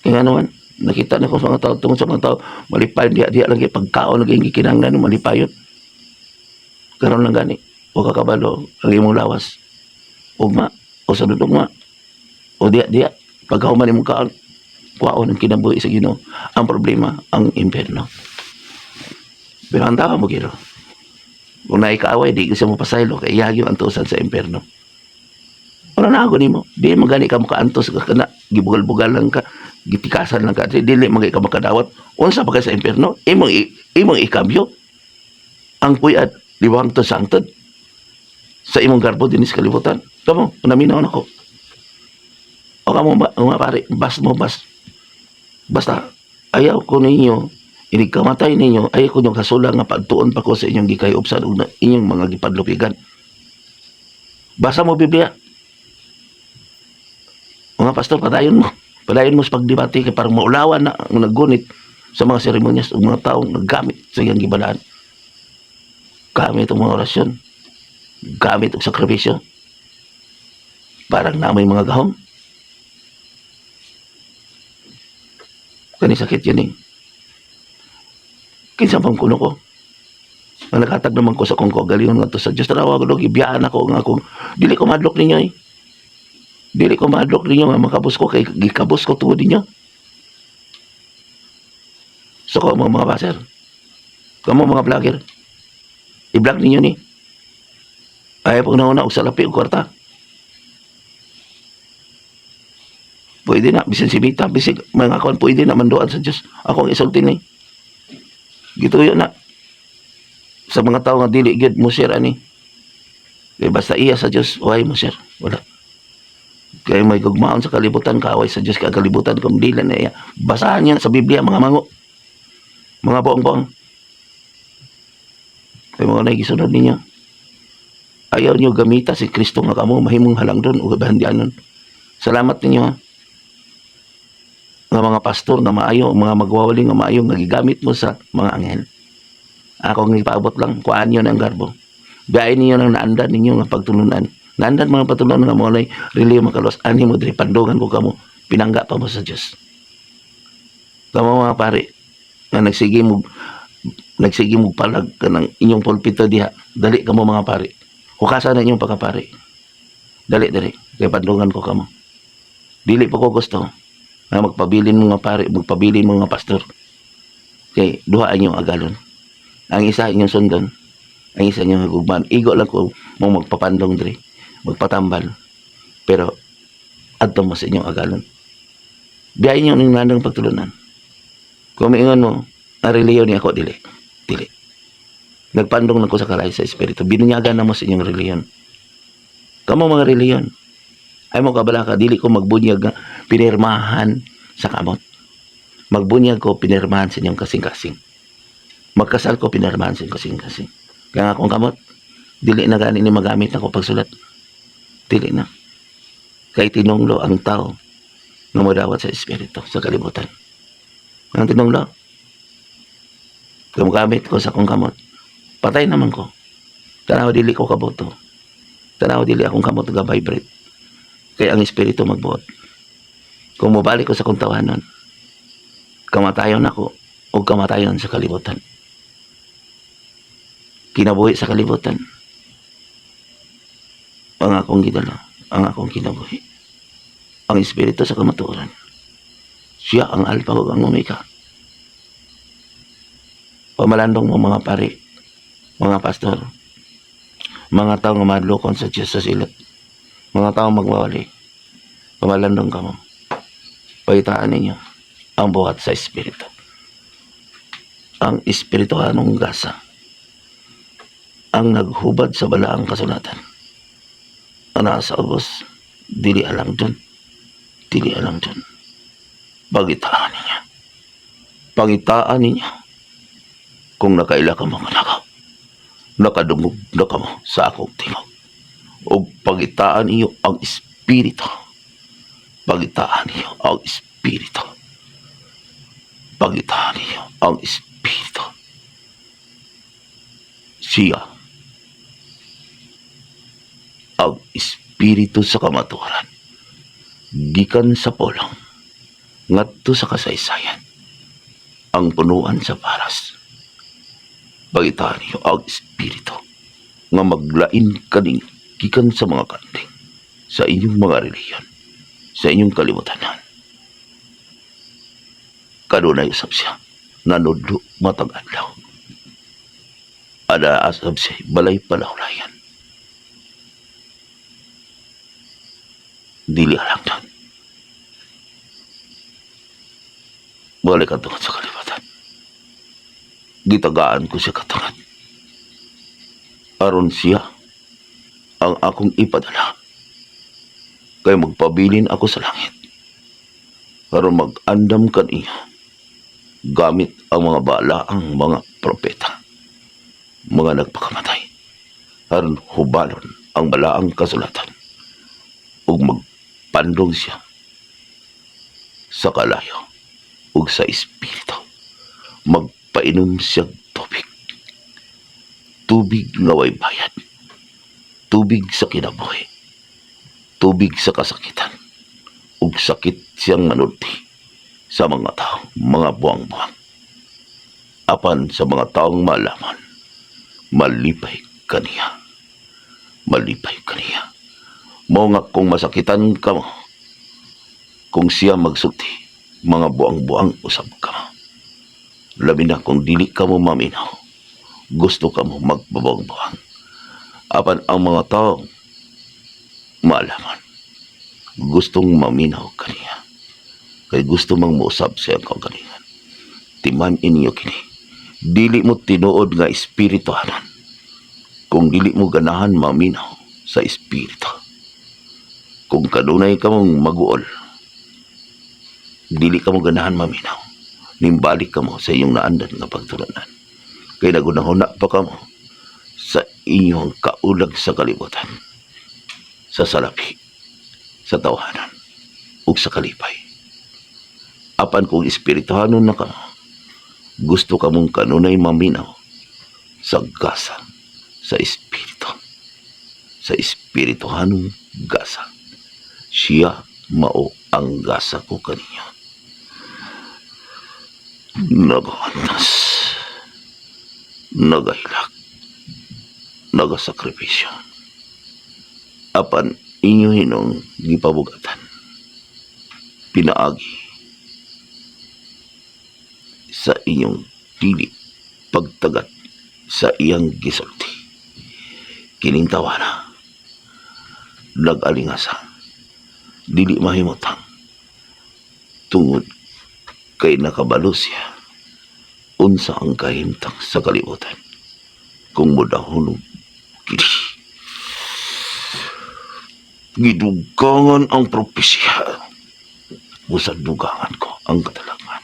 B: Kaya naman, nakita na ko sa mga tao, tungkol sa mga tao, malipayon, diya lang pagkaon, naging kinanglan, malipayon. Karon lang gani, o kakabalo, ang imong lawas. Ugma, o sa dudugma, o diya, pagkahuman imong kaon, kuwaon ang kinabuhi sa Ginoo. Ang problema, ang impyerno. Pero ang tao mo giro. Kung naikaaway, di kasi mo pasaylo, kaya ihagyo ang tusan sa imperno. Wala na ako ni mo. Di magani ka makaantos ka na, gibugal-bugal lang ka, gitikasan lang ka, dili magay ka makadawat. Unsa pa ka sa imperno, imong ikambyo. Ang puyad, liwang to sangtod. Sa imong garbo dinis kalibutan. Kamo, naminaw na ko. O kamo, mga pare, bas. Basta, ayaw ko ninyo, inigkamatay ninyo, ay ko niyong kasula nga pagtuon pa ko sa inyong gikayupsan o inyong mga gipadlupigan. Basa mo Biblia. Mga pastor, padayon mo. Padayon mo sa pagdebate kay parang maulawan na ang naggunit sa mga seremonyas o mga taong naggamit sa iyang gibalaan. Gamit ang mga orasyon. Gamit ang sakripisyo. Parang na may mga gahom. Kani sakit yun eh. Kinsa pang kuno ko. Ang nakatag naman ko sa kong kagalingon nga to sa Diyos. Tanawa ko doon, ibiyaan ako nga kung dili ko madlok ninyo eh. Dili ko madlok ninyo nga makabus ko kay gikabus ko tuod ninyo. So ko mga baser. Kamu mga vlogger. I-vlog ninyo ni. Ay pag nauna og salapi og kwarta. Pwede na bisan si Mita, bisig mga kon pwede na manduan sa Dios. Ako ang isulti ni. Gituyo na. Sa mga tao nga dili gyud mo share ani. Kay basta iya sa Dios, way mo share. Wala. Kay may gugmaon sa kalibutan, kaaway sa Dios, kay kalibutan kung dili na iya. Basahan niya sa Biblia mga mango. Mga buong-buong. Kay mga nagisunod ninyo. Ayaw niyo gamita si Kristo nga kamo, mahimong halangdon o gabahandianon. Salamat ninyo ha. Nga mga pastor nga maayo, mga magwawali nga maayo, nga gigamit mo sa mga anghel. Ako nga ipaabot lang, kuhaan nyo ng garbo. Biyain ninyo ng naandan ninyo nga pagtulunan. Naandan mga patulunan nga mga reliyo makalos. Ani mo diri, pandungan ko kamo. Pinangga pa mo sa Diyos. Kamo mga pare, nga nagsige mo palag ka ng inyong pulpito diha. Dali kamo mga pare. Hukasan na inyong pagkapare. Dali. Kaya pandungan ko kamo. Dili po ko gusto nga magpabilin mo nga pare, magpabilin mo nga pastor. Kaya duha inyong agalon. Ang isa inyong sundan, ang isa inyong hagugman. Igo lang ko mong magpapandong diri, magpatambal. Pero, adto mo sa inyong agalon. Biyayin nyo ng nandang pagtulunan. Kung maingon mo, nareliyon niya ako, dili. Nagpandong na ko sa kalay sa espiritu. Binunyagan na mo sa inyong reliyon. Kamo mga reliyon. Ay mo kabala ka, dili ko magbunyag nga pinirmahan sa kamot. Magbunyag ko, pinirmahan sa inyong kasing-kasing. Magkasal ko, pinirmahan sa inyong kasing-kasing. Kaya nga akong kamot, dili na gani ni magamit na ko pagsulat. Dili na. Kay tinunglo ang tao nga madawat sa espiritu, sa kalibutan. Ang tinunglo, gumagamit ko sa akong kamot. Patay naman ko. Tanaw dili ko kaboto. Tanaw dili akong kamot ga-vibrate. Kaya ang espiritu magbuot. Kung mabalik ko sa kong tawanon, kamatayon ako o kamatayon sa kalibutan. Kinabuhi sa kalibutan. Ang akong gidala, ang akong kinabuhi. Ang espiritu sa kamaturan. Siya ang alpha o ang omega. Pamalandong mo mga pare, mga pastor, mga tao nga madlokon sa Diyos sa silat, mga tao magwawali, pamalandong ka mo. Pagitaan ninyo ang buhat sa espiritu. Ang espirituhanong gasa ang naghubad sa balaang kasulatan. Ang nasa ubos, dili alang dun. Pagitaan ninyo. Pagitaan ninyo. Kung nakaila ka mga nakaw, nakadungog na ka mo sa akong tingog. O pagitaan niyo ang espiritu. Pagitaan niyo ang espiritu. Pagitaan niyo ang espiritu. Siya ang espiritu sa kamaturan. Gikan sa polong, ngadto sa kasaysayan, ang punuan sa paras. Pagitaan niyo ang espiritu nga maglain kaning gikan sa mga kanding, sa inyong mga reliyon, sa inyong kalibutanan. Kanunay usab siya, nanudlo matag adlaw. Ada asab siya, balay palawlayan. Dili alam doon. Balik ka tungkol sa kalibatan. Gitagaan ko siya katangat. Aron siya ang akong ipadala. Kaya magpabilin ako sa langit. Aron mag-andam kaniya. Gamit ang mga balaang mga propeta. Mga nagpakamatay. Aron hubalon ang balaang kasulatan. Ug magpandong siya sa kalayo ug sa espiritu. Magpainom siya tubig. Tubig nga way bayad. Tubig sa kinabuhi. Tubig tubig sa kasakitan, ug sakit siyang manulti sa mga tao, mga buwang-buwang. Apan sa mga taong malaman, malipay kaniya. Malipay kaniya. Mao nga kung masakitan ka mo, kung siya magsulti, mga buang-buang usab ka mo. Labi na kung dili ka mo maminaw, gusto ka mo magbabuang-buang. Apan ang mga tao, malaman, gustong maminaw kaniya. Kay gusto mang muusab sa iyang kaugalingan. Timan inyo kini. Dili mo tinuod nga espirituhanan. Kung dili mo ganahan maminaw sa espiritu. Kung kanunay ka mong maguol, dili ka mo ganahan maminaw. Nimbalik ka mo sa iyong naandan nga pagtulanan. Kay nagunahuna pa ka mo sa inyong kaulag sa kalibutan. Sa salapi, sa tawanan, ug sa kalipay. Apan kung espirituhanon na ka, gusto ka mong kanunay maminaw sa gasa, sa espiritu. Sa espirituhanong gasa. Siya mao ang gasa ko kaniya. Nagawantas, nagahilak, nagasakripisyo. Apan inyo hinong gipabugatan, pinaagi sa inyong dili pagtagat sa iyang gisulti. Kining tawana, nag-alingasa, dili mahimutang, tungod kay nakabalo siya, unsa ang kahimtang sa kalibutan, kung mudahulog kini. Gidugangan ang propesya, usad dugangan ko ang katalagan.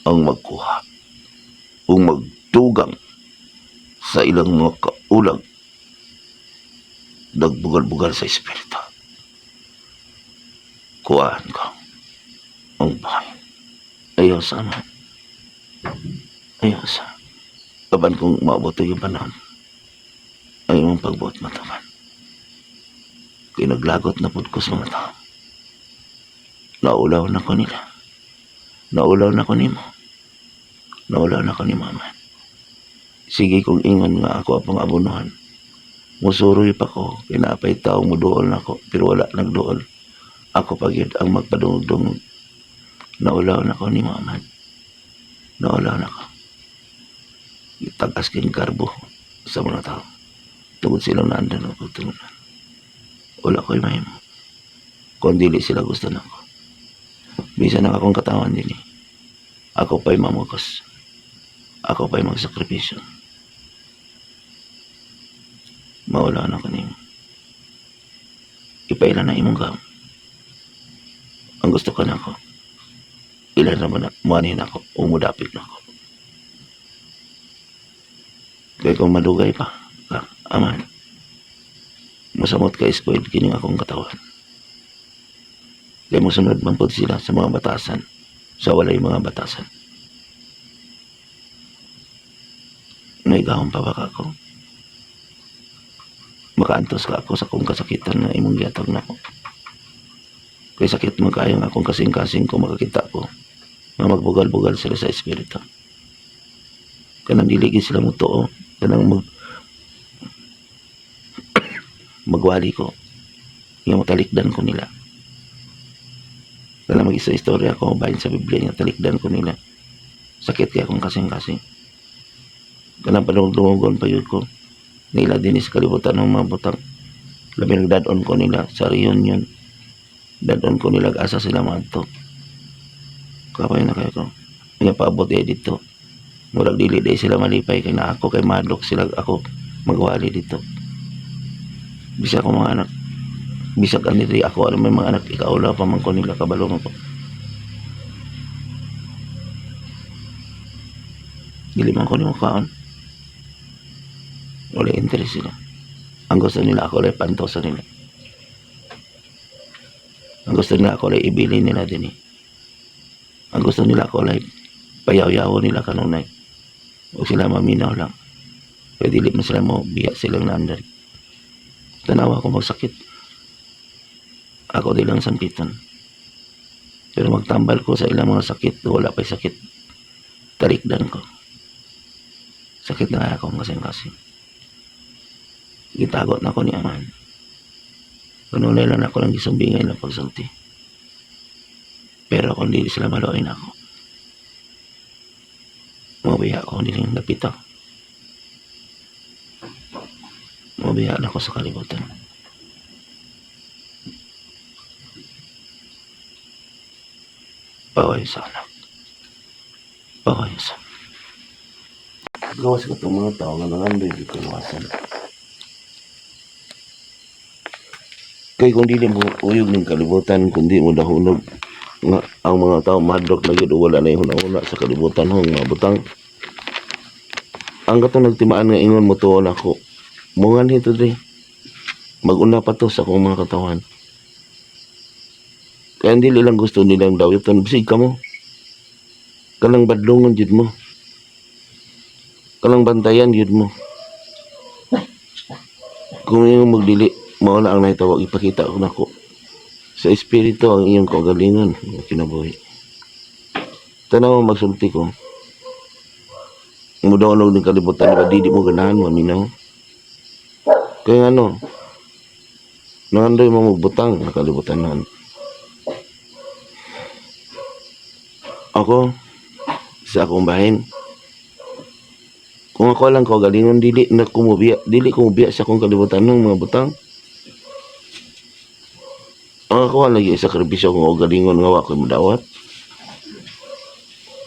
B: Ang magkuha o magtugang sa ilang mga kaulag, nagbugal-bugal sa espiritu. Kuhaan ko ang bahay. Ayaw sana. Ayaw sa. Kaban kung mabuto yung panahon, ayaw mong pagbuot mataman. Kaya naglagot na po ko sa mga tao. Naulaw na ko nila. Naulaw na ko nimo. Naulaw na ko ni mama. Sige kung ingon nga ako apang abunuhan. Musuroy pa ko, pinapay tao mo dool na ko, pero wala nagdool. Ako pagid ang magpadungog-dungog. Naulaw na ko ni mama. Naulaw na ko. Itagas king karbo sa mga tao. Tungod silang naandan o pagtulunan. Wala ko'y mahimo. Kung dili sila gusto na ko. Bisa na akong katawan din eh. Ako pa'y mamukos. Ako pa'y magsakripisyo. Maula na kanimo. Ipaila na imong gam. Ang gusto ka na ako. Ilan naman na, muanin ako, umudapit na ako. Kaya kung madugay pa, aman. Masamot ka spoiled kining akong katawan. Kaya musunod man po sila sa mga batasan, sa walay mga batasan. Naigahon pa baka ako. Makaantos ka ako sa kong kasakitan na imong gihatag na ko. Kaya sakit mo kaya nga akong kasing-kasing ko makakita ko na magbugal-bugal sila sa espiritu. Kanang diligid sila mo to, kanang magwali ko. Yung talikdan ko nila. Kanang mag-isa istorya ko, bahin sa Biblia niya, talikdan ko nila. Sakit kaya akong kasing-kasing. Kanang panungog-dungogon pa yun ko. Nila din sa kalibutan ng mga butang. Labi nagdadon ko nila sa reunion. Dadon ko nila asa sila maadto. Kapay na kayo ko. Nga paabot ya dito. Murag dili day sila malipay kay na ako kay madlok sila ako magwali dito. Bisa ko mga anak. Bisa ka nito ako alam may mga anak ikaula pa man ko nila kabalong ko. Dili man ko ni makaon. Wala interest sila. Ang gusto nila ako lay pantosa nila. Ang gusto nila ako lay ibili nila din eh. Ang gusto nila ako lay payaw-yaw nila kanunay. O sila maminaw lang. Kaya dili man sila mo biya silang nandan. Tanawa ko magsakit. Ako di lang sampiton. Pero magtambal ko sa ilang mga sakit, wala pa'y sakit. Talikdan ko. Sakit na nga ako kasing-kasing. Gitagot na ko ni Aman. Kanunay lang ako lang gisumbingay na pagsulti. Pero kung di sila maluoy na ako, mabiya ako, hindi rin napita. Mabiya na ako sa kalibutan. Paway sana. Paway sana. Gawas ko itong mga tao nga nangandoy di kaluwasan. Kaya kung di mo uyog ng kalibutan, kundi mo dahulog nga ang mga tao madlok na yun, wala na yung huna-huna sa kalibutan hong mga butang. Ang katong nagtimaan nga ingon mo tuon ako, mungan nito dre, maguna pa to sa akong mga katawan. Kaya hindi nilang gusto nilang daw ito, bisig ka mo. Kalang badlongon jud mo. Kalang bantayan jud mo. Kung yung magdili, mauna ang naitawag, ipakita ko na ko. Sa espiritu ang iyong kagalingan, kinabuhi. Tanaw magsulti ko. Mudaw-unog ng kalibutan, na di mo ganahan, maminaw. Kaya ano, nangandoy mo magbutang na kalibutan nan. Ako, sa akong bahin, kung ako lang kagalingan, dili kumubiya sa akong kalibutan ng mga butang. Ang ako lagi sakripisyo kung galingon nga wako'y madawat.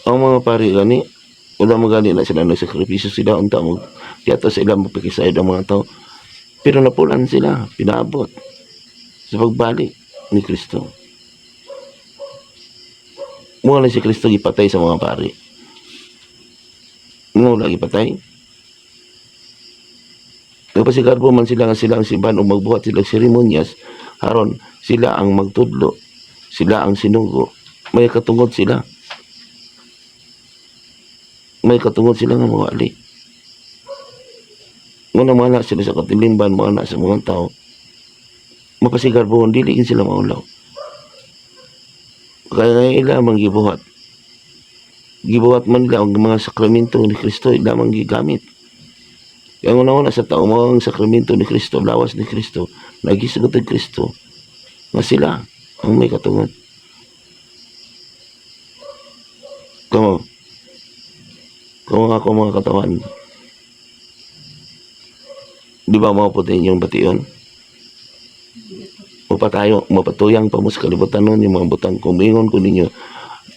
B: Ang mga pari gani, wala magani na sila nagsakripisyo sila unta mo. Kaya sila magpakisayad ang mga tao. Pero napulan sila, pinaabot sa pagbalik ni Kristo. Mula na si Kristo ipatay sa mga pari. Mula ipatay. Nagpasigarbo man sila nga sila ang simbahan o magbuhat silang seremonyas, haron sila ang magtudlo, sila ang sinugo, may katungod sila. May katungod sila nga mga ali. Muna mana sila sa katilimban, mana sa mga tao. Mapasigarbohon, diligin sila maulaw. Kaya nga ilamang gibuhat. Gibuhat man nila ang mga sakramento ni Kristo, ilamang gigamit. Kaya una-una sa tao, mga sakramento ni Kristo, lawas ni Kristo, nagisagot ni Kristo, nga sila ang may katungod. Kamo nga ako mga katawan, di ba mga puti yung bation? Mapatuyang pa mo sa kalibutan nun, yung mga butang kumingon ko ninyo,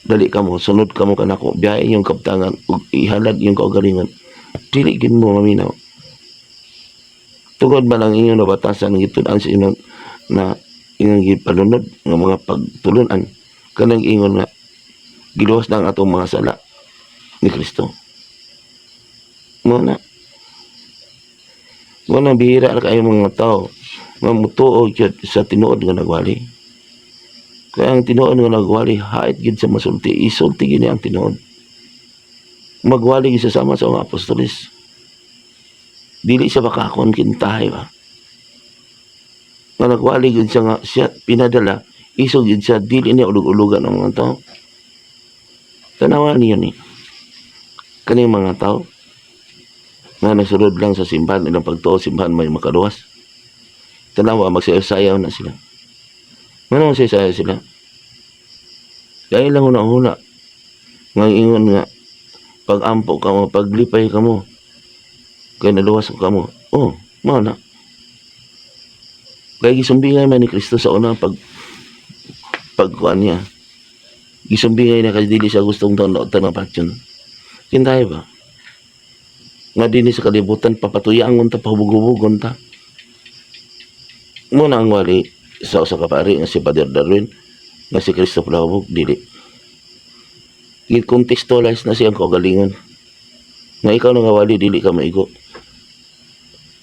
B: dali ka mo, sunod ka mo kanako, biyahe yung kaptangan, ihalad yung kaugalingan, diligin mo maminaw. Tugod man ang inyong nabatasan, ng itunan sa inyo na inyong gipalunod, ng mga pagtulunan, kanang ingon na, giluwas na ang atong mga sala ni Kristo. Muna bihira na kayo mga tao, mamutuo sa tinuod nga nagwali. Kaya ang tinuod nga nagwali, hait gid sa masulti, isulti gini ang tinuod. Magwali gid sa sama sa mga apostolis. Dili siya makakon kintahay ba. Nga nagwali gid siya nga siya pinadala, isog gid siya, dili niya ulug-ulugan ng mga tao. Tanawan niyo ni. Kaning mga tao, nga nasulod lang sa simbahan, ilang pagtuo simbahan may makaluwas. Tanawa, magsayaw na sila. Ano magsayaw sila? Kaya lang una-una, nga ingon nga, pag-ampo ka mo, paglipay ka mo, kaya naluwas ka mo, mana. Kaya gisumbingay man ni Kristo sa una, pagkuhan niya. Gisumbingay na kasi dili siya gustong tanong patyon. Kintahay ba? Nga din sa kalibutan, papatuyangon ta, pahubog-hubogon ta. Muna ang wali sa usa ka pari nga si Father Darwin, nga si Kristo Palahubog, dili. I-contextualize na siyang kagalingan. Nga ikaw na nga wali, dili ka maigo.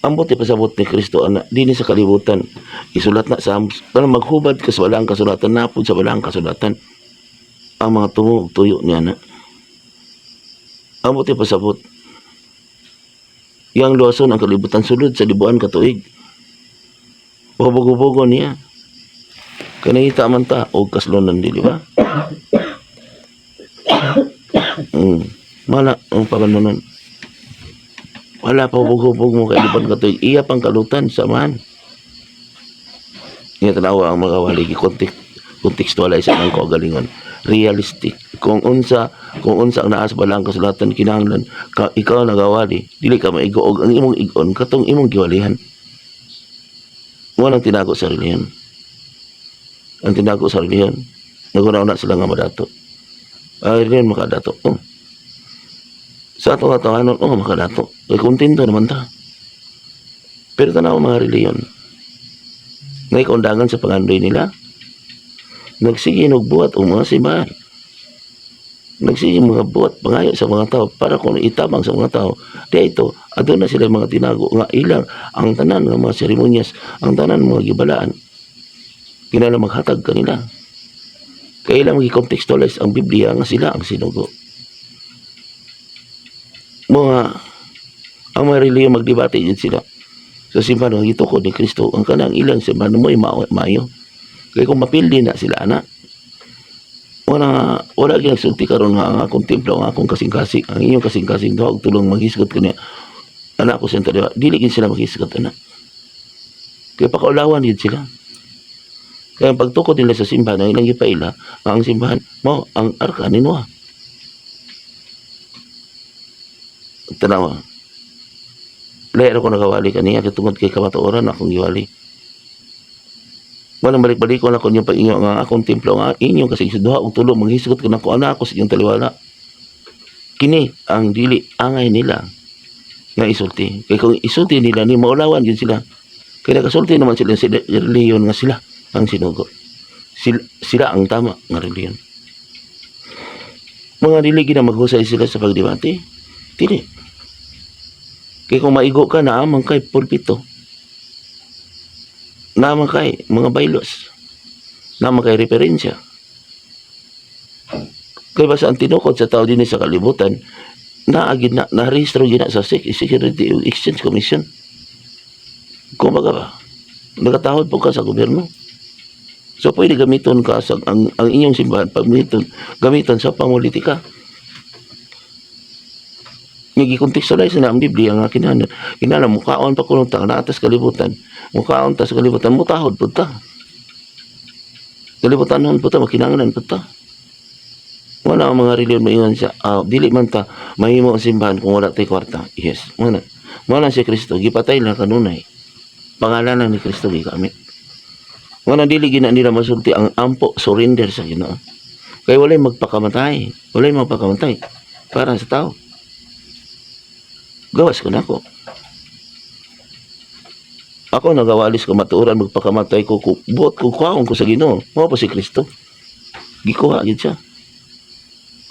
B: Ambot ipasabot ni Kristo, ana, dili sa kalibutan. Isulat na sa maghubad ka sa walang kasulatan, napod sa walang kasulatan. Ang mga tungog, tuyo niya na. Ambot ipasabot. Yang luwason ang kalibutan sulod sa libuan katuig. Hubog-hubogon niya. Kanahita man ta og kaslunan dili ba? Mala ang paganunan. Wala pa hubog-hubog mo kay liban ka to. Iya pang kalutan samahan. Nga tanawa ang mga wali kontekstualize ang kaugalingon. Realistic. Kung unsa ang naas balang kasulatan kinahanglan ka ikaw nagawali, dili ka maigo og ang imong igon katong imong giwalihan. Walang tinago sa reliyon. Ang tinago sa reliyon, naguna-una sila nga madato. Reliyon makadato. Sa ato katawanon, makadato. Kaya kontento naman ta. Pero tanaw mga reliyon, ngay kaundangan sa pangandoy nila, nagsige nagbuhat o mga simbahan. Nagsige mga buhat pangayo sa mga tao para kung itabang sa mga tao. Kaya ito, adun na sila mga tinago nga ilang ang tanan ng mga seremonyas, ang tanan ng mga gibalaan. Kinala maghatag kanila. Kaya ilang mag-contextualize ang Biblia nga sila ang sinugo. Ang mga reliyon magdebate din sila sa simbahan ng gitukod ni Kristo. Ang kanang ilang simbahan mo ay maayo. Kaya kung mapildi na sila anak, wala ginagsulti karon nga ang akong templo, ang akong kasing-kasing, ang inyong kasing-kasing daw tulong maghisgot kaniya anak ko sa dili gid sila maghisgot anak. Kaya pakaulawan gid sila. Kaya ang pagtukod nila sa simbahan ang ilang gipaila, ang simbahan mo ang arka ni Noah. Tanawa. Lahat ako nagawali kaniya katungod kay kamatuoran akong giwali. Walang balik-balik ko na kung yung pag-inyo nga akong templo nga inyo kasi duha og tulo maghisgot ko na ko anak ko sa inyong taliwala. Kini ang dili angay nila nga isulti. Kaya kung isulti nila ni maulawan yun sila. Kaya nakasulti naman sila sa reliyon nga sila ang sinugo. Sila ang tama nga reliyon. Mga dili gina maghusay sila sa pagdebate. Dili. Kaya kung maigo ka na amang kay pulpito. Naman kay mga baylos. Naman kay referensya. Kaya basta ang tinukod sa tao din sa kalibutan, naagid na, narehistro gina sa Security Exchange Commission. Kung baga ba, nagatahod po ka sa gobyerno. So pwede gamiton ka sa, ang inyong simbahan, gamiton sa pangulitika. Nagi-contextualize na ang Biblia nga kinahanglan mukaon pa kuno ta na atas kalibutan. Mukaon ta sa kalibutan mutahod pud ta. Kalibutan hon pud ta makinahanglan pud ta. Wala ang mga reliyon maingon siya. Dili man ta mahimo ang simbahan kung wala tay kwarta. Yes, wala si Kristo gipatay lang kanunay. Pangalanan ni Kristo gigamit. Wala dili gina nila masulti ang ampo surrender sa Ginoo. Kay walay magpakamatay para sa tao. Gawas ko na ako. Ako nagawalis ko matuoran magpakamatay ko buot ko kwaon ko sa Ginoo. Mao pa si Kristo. Gikuha gid siya.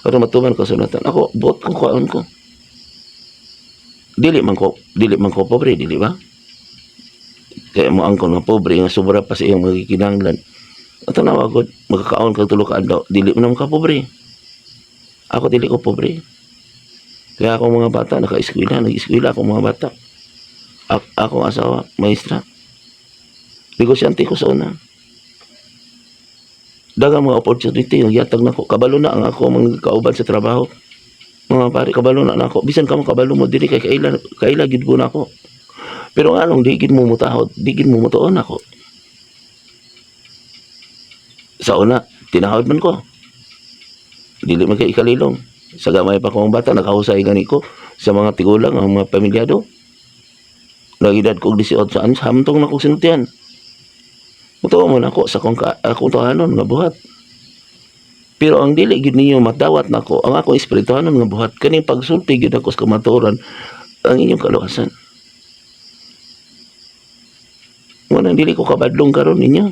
B: Para matuman ko sulatan. Ako buot ko kwaon ko. Dili man ko pobre, dili ba? Kaya mo angkon nga pobre nga sobra pa sa iyong magikinahanglan. At nawagod magkakaon kag tulo ka adlaw, dili man ka pobre. Ako dili ko pobre. Kaya akong mga bata, nag-eskwela akong mga bata. Akong asawa, maestra. Negosyante ko sa una. Dagang mga opportunity, nagyatag na ko. Kabalo na ang ako mga kauban sa trabaho. Mga pare, kabalo na ako. Bisan ka mo kabalo mo, dili kay kaila gid ko na ako. Pero anong di gid mo mutahod, di gid mo mutuon ako. Sa una, tinahod man ko. Dili man kay ikalilong. Sa gamay pa kong bata, nakahusay gani ko sa mga tigulang, ang mga pamilyado. Nagidad ko 18 anos, hamtong na kong sinutian. Mutuwa mo na ako sa akong tahanon nga buhat. Pero ang dili gid ninyo matawat na ako, ang akong espirituhanon nga buhat, kaning pagsulti gid ako sa kamatuoran, ang inyong kaluwasan. Ngunang dili ko kabadlong karon ninyo.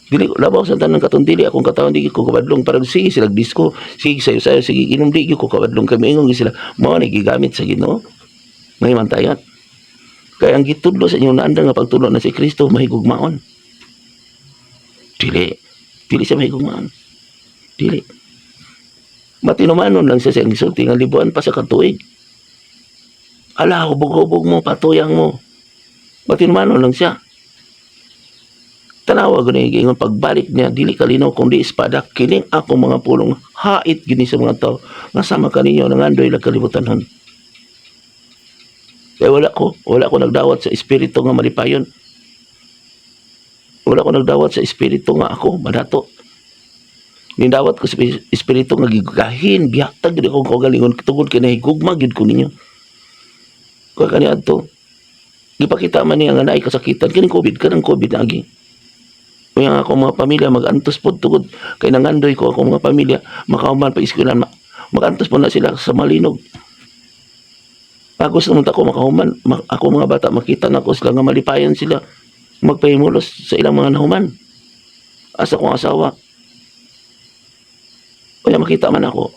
B: Dili ko labaw sa tanan katong dili akong katawan di ko kabadlong para sige sila disco, sige sayo sige inom di ko kabadlong kami ingon sila mao ni gigamit sa Ginoo. May mantayat. Kaya ang gitudlo sa inyong naandang nga pagtulo na si Kristo mahigugmaon. Dili siya mahigugmaon. Dili. Matinumanon lang siya sa gisulti nga libuan pa sa katuig. Ala hubog-hubog mo patuyang mo. Matinumanon lang siya. Tanawa gud ni ingon pagbalik niya dili kalinaw kundi espada kining ako mga pulong hait gini sa mga tao nga sama kaninyo nangandoy lag kalibutanhon. Kaya wala ko nagdawat sa espiritu nga malipayon. Wala ko nagdawat sa espiritu nga ako madato. Nindawat ko sa espiritu nga gigahin, bihatag gid ako kagalingon tungod kay nahigugma gid ko ninyo. Kaya kaniadto gipakita man niya nga naay kasakitan kining COVID lagi. Kaya nga ako mga pamilya mag-antos po tugod kay nangandoy ko ako mga pamilya makahuman pa eskwelahan mag-antos po na sila sa malinog. Agos naman ako makahuman ako mga bata makita na ko sila nga malipayan sila magpahimulos sa ilang mga nahuman asa kong asawa kaya makita man ako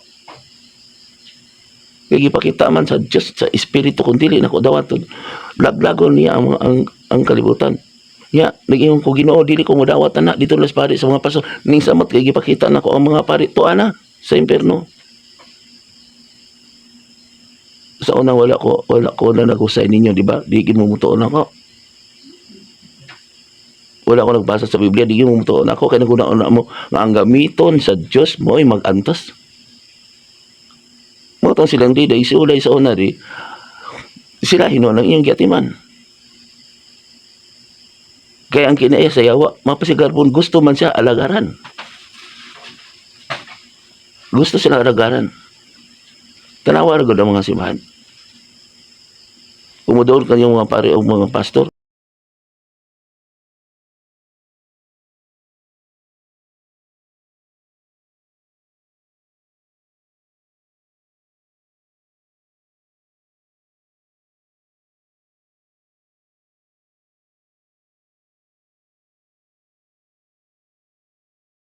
B: kaya ipakita man sa Diyos sa espiritu kung dili na ko dawaton laglagon niya ang kalibutan. Ya, nag-ingon ko Ginoo dili ko modawat na dito las pari sa mga paso ning samot kay gipakita nako ang mga pari tuwa na sa impierno. Sa una wala ko na nagusay ninyo di ba? Di gid mo mutuon ako. Wala ko nagbasa sa Biblia di gid mo mutuon ako kay naguna-una mo nga ang gamiton sa Dios mo ay mag-antos. Mo tong silang di isulay sa una di sila hinuon ang iyong giatiman. Kaya ang kinaya sa yawa, mapasigarbon gusto man siya alagaran. Gusto sila alagaran. Tanawa na ang mga simbahan. Kumudoon kanyang mga pare o mga pastor,